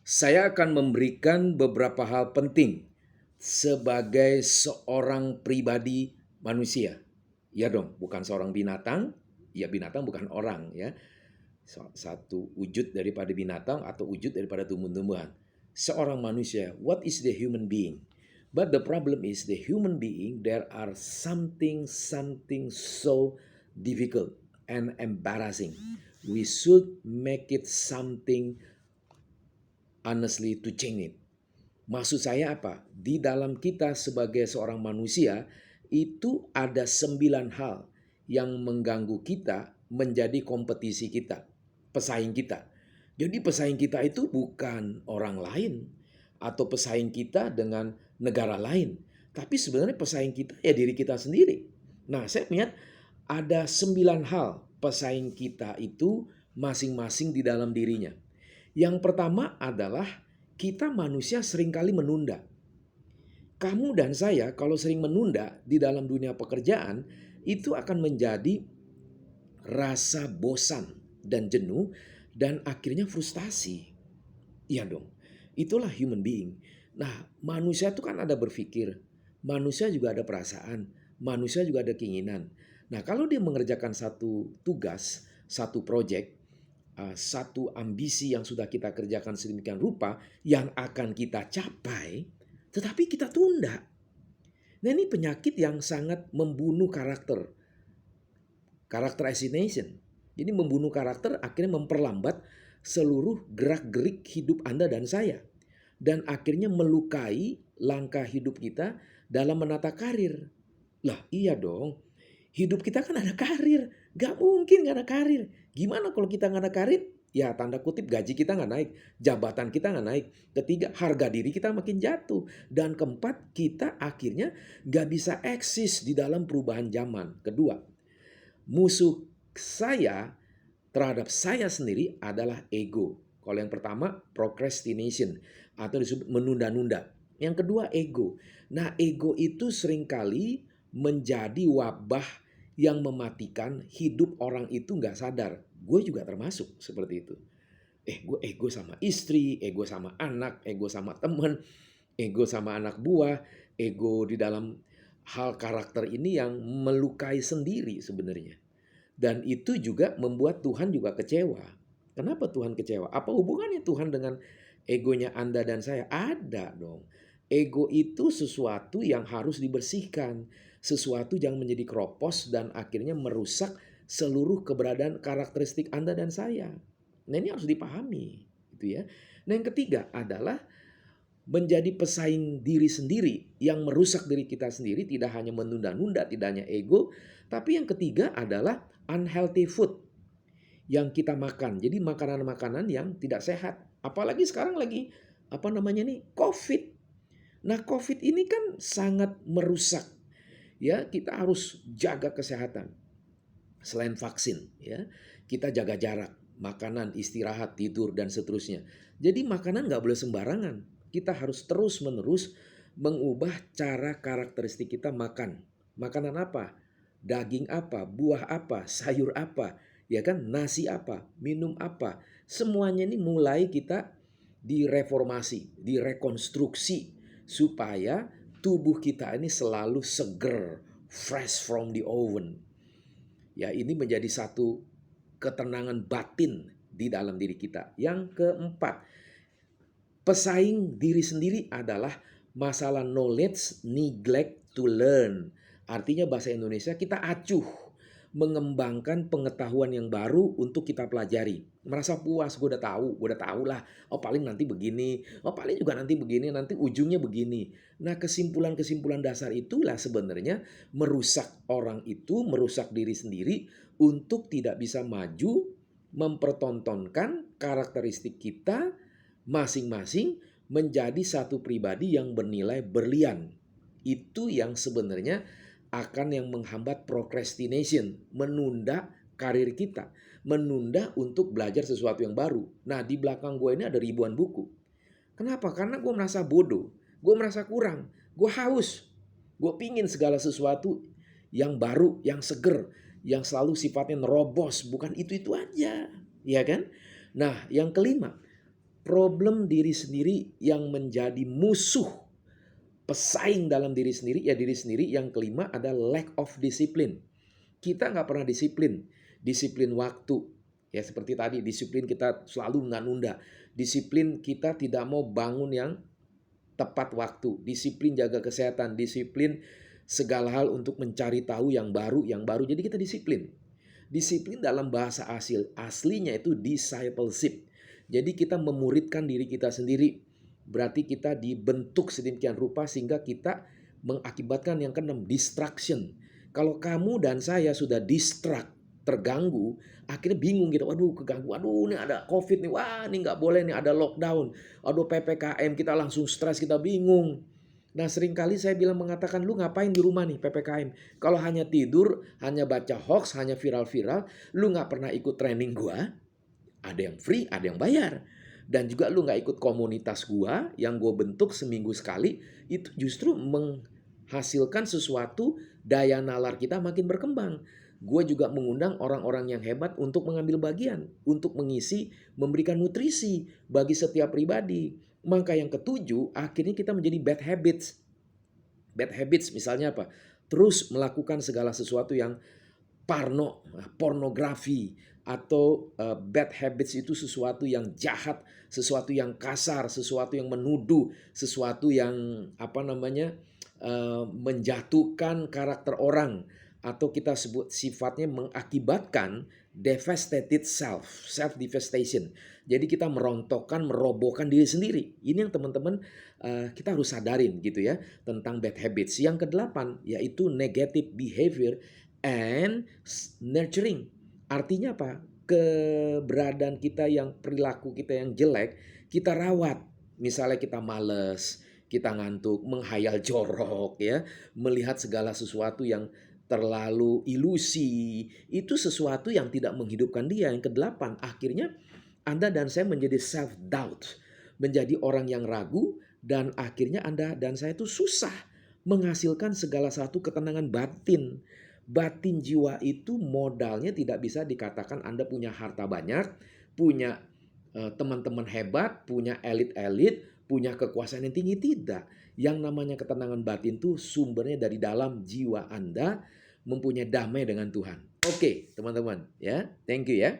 Saya akan memberikan beberapa hal penting sebagai seorang pribadi manusia. Ya dong, bukan seorang binatang. Ya binatang bukan orang ya. Satu wujud daripada binatang atau wujud daripada tumbuh-tumbuhan. Seorang manusia, what is the human being? But the problem is the human being, there are something so difficult and embarrassing. We should make it something honestly to change it. Maksud saya apa? Di dalam kita sebagai seorang manusia itu ada 9 hal yang mengganggu kita menjadi kompetisi kita, pesaing kita. Jadi pesaing kita itu bukan orang lain atau pesaing kita dengan negara lain, tapi sebenarnya pesaing kita ya diri kita sendiri. Nah, saya melihat ada 9 hal pesaing kita itu masing-masing di dalam dirinya. Yang pertama adalah kita manusia seringkali menunda. Kamu dan saya kalau sering menunda di dalam dunia pekerjaan itu akan menjadi rasa bosan dan jenuh dan akhirnya frustasi. Iya dong. Itulah human being. Nah, manusia itu kan ada berpikir, manusia juga ada perasaan, manusia juga ada keinginan. Nah, kalau dia mengerjakan satu tugas, satu proyek, satu ambisi yang sudah kita kerjakan sedemikian rupa yang akan kita capai, tetapi kita tunda. Nah, ini penyakit yang sangat membunuh karakter assassination. Jadi membunuh karakter akhirnya memperlambat seluruh gerak-gerik hidup Anda dan saya. Dan akhirnya melukai langkah hidup kita dalam menata karir. Lah iya dong, hidup kita kan ada karir. Gak mungkin gak ada karir. Gimana kalau kita gak ada karir? Ya tanda kutip gaji kita gak naik, jabatan kita gak naik. Ketiga, harga diri kita makin jatuh. Dan keempat, kita akhirnya gak bisa eksis di dalam perubahan zaman. Kedua, musuh saya terhadap saya sendiri adalah ego. Kalau yang pertama procrastination atau disebut menunda-nunda. Yang kedua ego. Nah, ego itu seringkali menjadi wabah yang mematikan hidup orang itu nggak sadar. Gue juga termasuk seperti itu. Gue ego sama istri, ego sama anak, ego sama teman, ego sama anak buah, ego di dalam hal karakter ini yang melukai sendiri sebenarnya. Dan itu juga membuat Tuhan juga kecewa. Kenapa Tuhan kecewa? Apa hubungannya Tuhan dengan egonya Anda dan saya? Ada dong. Ego itu sesuatu yang harus dibersihkan. Sesuatu yang menjadi keropos dan akhirnya merusak seluruh keberadaan karakteristik Anda dan saya. Nah ini harus dipahami. Gitu ya. Nah yang ketiga adalah menjadi pesaing diri sendiri yang merusak diri kita sendiri, tidak hanya menunda-nunda, tidak hanya ego, tapi yang ketiga adalah unhealthy food yang kita makan. Jadi makanan-makanan yang tidak sehat. Apalagi sekarang lagi COVID. Nah, COVID ini kan sangat merusak. Ya, kita harus jaga kesehatan. Selain vaksin, ya, kita jaga jarak, makanan, istirahat, tidur dan seterusnya. Jadi makanan nggak boleh sembarangan. Kita harus terus-menerus mengubah cara karakteristik kita makan. Makanan apa? Daging apa? Buah apa? Sayur apa? Ya kan? Nasi apa? Minum apa? Semuanya ini mulai kita direformasi, direkonstruksi supaya tubuh kita ini selalu seger, fresh from the oven. Ya, ini menjadi satu ketenangan batin di dalam diri kita. Yang keempat, pesaing diri sendiri adalah masalah knowledge, neglect to learn. Artinya bahasa Indonesia kita acuh mengembangkan pengetahuan yang baru untuk kita pelajari. Merasa puas, gue udah tahu lah. Oh paling nanti begini, oh paling juga nanti begini, nanti ujungnya begini. Nah kesimpulan-kesimpulan dasar itulah sebenarnya merusak orang itu, merusak diri sendiri untuk tidak bisa maju, mempertontonkan karakteristik kita masing-masing menjadi satu pribadi yang bernilai berlian. Itu yang sebenarnya akan yang menghambat procrastination, menunda karir kita, menunda untuk belajar sesuatu yang baru. Nah, di belakang gue ini ada ribuan buku. Kenapa? Karena gue merasa bodoh, gue merasa kurang, gue haus, gue pingin segala sesuatu yang baru, yang seger, yang selalu sifatnya nerobos, bukan itu-itu aja, ya kan? Nah, yang kelima, problem diri sendiri yang menjadi musuh, pesaing dalam diri sendiri, ya diri sendiri. Yang kelima ada lack of discipline. Kita nggak pernah disiplin. Disiplin waktu. Ya seperti tadi, disiplin kita selalu nunda. Disiplin kita tidak mau bangun yang tepat waktu. Disiplin jaga kesehatan. Disiplin segala hal untuk mencari tahu yang baru. Jadi kita disiplin. Disiplin dalam bahasa aslinya itu discipleship. Jadi kita memuridkan diri kita sendiri. Berarti kita dibentuk sedemikian rupa sehingga kita mengakibatkan yang keenam, distraction. Kalau kamu dan saya sudah distract, terganggu, akhirnya bingung gitu. Waduh, keganggu. Aduh, ini ada COVID nih. Wah, ini nggak boleh nih, ada lockdown. Aduh, PPKM, kita langsung stres, kita bingung. Nah, seringkali saya mengatakan, lu ngapain di rumah nih PPKM? Kalau hanya tidur, hanya baca hoax, hanya viral-viral, lu nggak pernah ikut training gua. Ada yang free, ada yang bayar. Dan juga lu nggak ikut komunitas gua yang gua bentuk seminggu sekali, itu justru menghasilkan sesuatu, daya nalar kita makin berkembang. Gue juga mengundang orang-orang yang hebat untuk mengambil bagian, untuk mengisi, memberikan nutrisi bagi setiap pribadi. Maka yang ketujuh, akhirnya kita menjadi bad habits. Bad habits misalnya apa? Terus melakukan segala sesuatu yang pornografi, atau bad habits itu sesuatu yang jahat, sesuatu yang kasar, sesuatu yang menuduh, sesuatu yang menjatuhkan karakter orang, atau kita sebut sifatnya mengakibatkan devastated self devastation. Jadi kita merontokkan, merobohkan diri sendiri. Ini yang teman-teman kita harus sadarin gitu ya tentang bad habits. Yang kedelapan yaitu negative behavior and nurturing. Artinya apa? Keberadaan kita yang, perilaku kita yang jelek, kita rawat. Misalnya kita males, kita ngantuk, menghayal jorok ya, melihat segala sesuatu yang terlalu ilusi, itu sesuatu yang tidak menghidupkan dia. Yang kedelapan, akhirnya Anda dan saya menjadi self-doubt, menjadi orang yang ragu, dan akhirnya Anda dan saya itu susah menghasilkan segala satu ketenangan batin. Batin jiwa itu modalnya tidak bisa dikatakan Anda punya harta banyak, punya teman-teman hebat, punya elit-elit, punya kekuasaan yang tinggi. Tidak. Yang namanya ketenangan batin itu sumbernya dari dalam jiwa Anda, mempunyai damai dengan Tuhan. Oke, teman-teman, ya. Thank you ya.